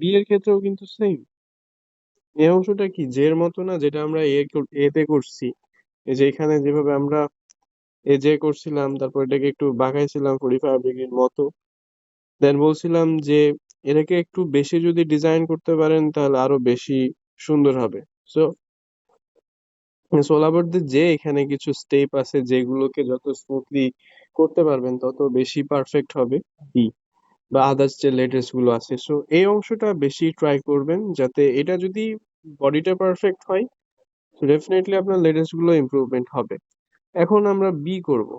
B এর ক্ষেত্রেও কিন্তু সেম। এই অংশটা কি জে এর মতো না, যেটা আমরা এতে করছি। এই যে এখানে যেভাবে আমরা এ জে করছিলাম, তারপর এটাকে একটু বাঁকাইছিলাম 45 ডিগ্রির মতো, দেন বলছিলাম যে এটাকে একটু বেশি যদি ডিজাইন করতে পারেন তাহলে আরো বেশি সুন্দর হবে। সো সোলাবর্দের যে এখানে কিছু স্টেপ আছে যেগুলোকে যত স্মুথলি করতে পারবেন তত বেশি পারফেক্ট হবে বি বা আদার্স যে লেটার্স গুলো আছে। সো এই অংশটা বেশি ট্রাই করবেন, যাতে এটা যদি বডিটা পারফেক্ট হয় তো ডেফিনেটলি আপনার লেটার্স গুলো ইমপ্রুভমেন্ট হবে। এখন আমরা বি করব।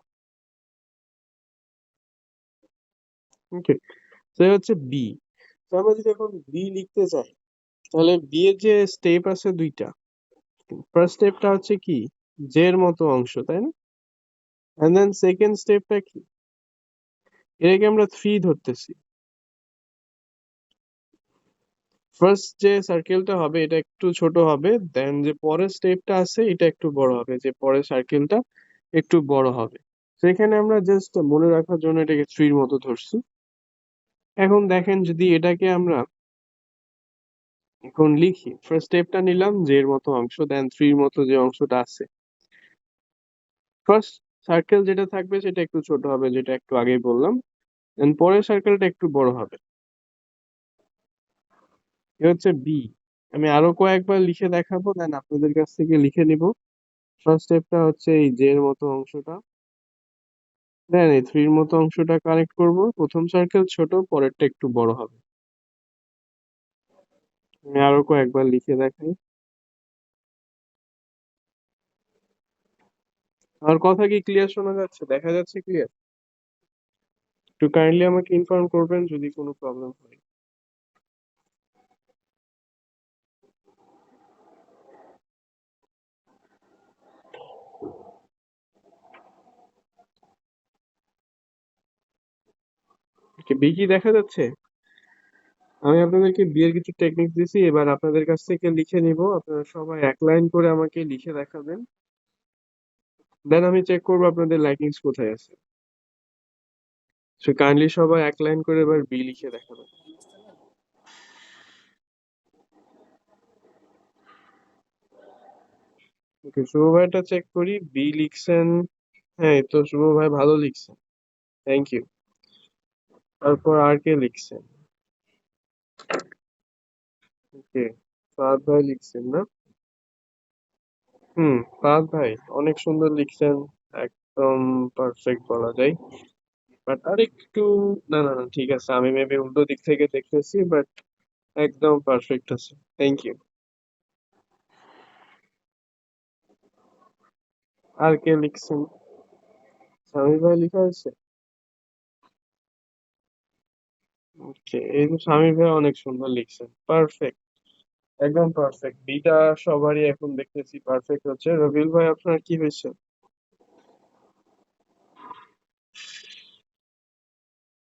ওকে, তো এই হচ্ছে বি। তো আমরা যদি এখন বি লিখতে চাই তাহলে বি এর যে স্টেপ আছে দুইটা। ফার্স্ট স্টেপটা হচ্ছে কি জে এর মতো অংশ, তাই না? এন্ড দেন সেকেন্ড স্টেপটা কি, এটাকে আমরা থ্রি ধরতেছি। ফার্স্ট যে সার্কেলটা হবে এটা একটু ছোট হবে, দেন যে পরের স্টেপটা আছে এটা একটু বড় হবে, যে পরের সার্কেলটা একটু বড় হবে। সেখানে আমরা জাস্ট মনে রাখার জন্য এটাকে থ্রির মতো ধরছি। এখন দেখেন যদি এটাকে আমরা এখন লিখি, ফার্স্ট স্টেপটা নিলাম যে এর মতো অংশ, দেন থ্রির মতো যে অংশটা আছে। ফার্স্ট সার্কেল যেটা থাকবে সেটা একটু ছোট হবে, যেটা একটু আগেই বললাম, দেন পরের সার্কেলটা একটু বড় হবে। এ হচ্ছে বি। আমি আরো কয়েকবার লিখে দেখাবো, দেন আপনাদের কাছ থেকে লিখে নিব। ফার্স্ট স্টেপটা হচ্ছে এই যে এর মতো অংশটা, দেন এই থ্রির মতো অংশটা কানেক্ট করব। প্রথম সার্কেল ছোট, পরেরটা একটু বড় হবে। আমি আরো কয়েকবার লিখে দেখাই। আমার কথা কি ক্লিয়ার শোনা যাচ্ছে, দেখা যাচ্ছে ক্লিয়ার? একটু কাইন্ডলি আমাকে ইনফর্ম করবেন যদি কোনো প্রবলেম হয়। বি কি দেখা যাচ্ছে? আমি আপনাদেরকে বিয়ের কিছু টেকনিক দিছি, এবার আপনাদের কাছ থেকে লিখে নিব। আপনারা সবাই এক লাইন করে আমাকে লিখে দেখাবেন, দেন আমি চেক করবো আপনাদের লাইকিংস কোথায় আছে। সো কাইন্ডলি সবাই এক লাইন করে এবার বি লিখে দেখাবেন। ওকে, শুভ ভাইটা চেক করি, বি লিখছেন। হ্যাঁ, এই তো শুভ ভাই ভালো লিখছেন, থ্যাংক ইউ। তারপর আর কে লিখছেন? ওকে, ফাহাদ ভাই লিখছেন না? ফাহাদ ভাই অনেক সুন্দর লিখছেন, একদম পারফেক্ট বলা যায়। বাট আরেকটু, না না না ঠিক আছে, আমি মেবি উল্টো দিক থেকে দেখতেছি, বাট একদম পারফেক্ট আছে, থ্যাংক ইউ। আর কে লিখছেন? স্বামী ভাই লিখা হয়েছে? ওকে, এই যে স্বামী ভাই অনেক সুন্দর লিখছেন, পারফেক্ট, একদম পারফেক্ট। বিটা সবারই এখন দেখতেছি পারফেক্ট হচ্ছে। রবিউল ভাই আপনার কি হয়েছে?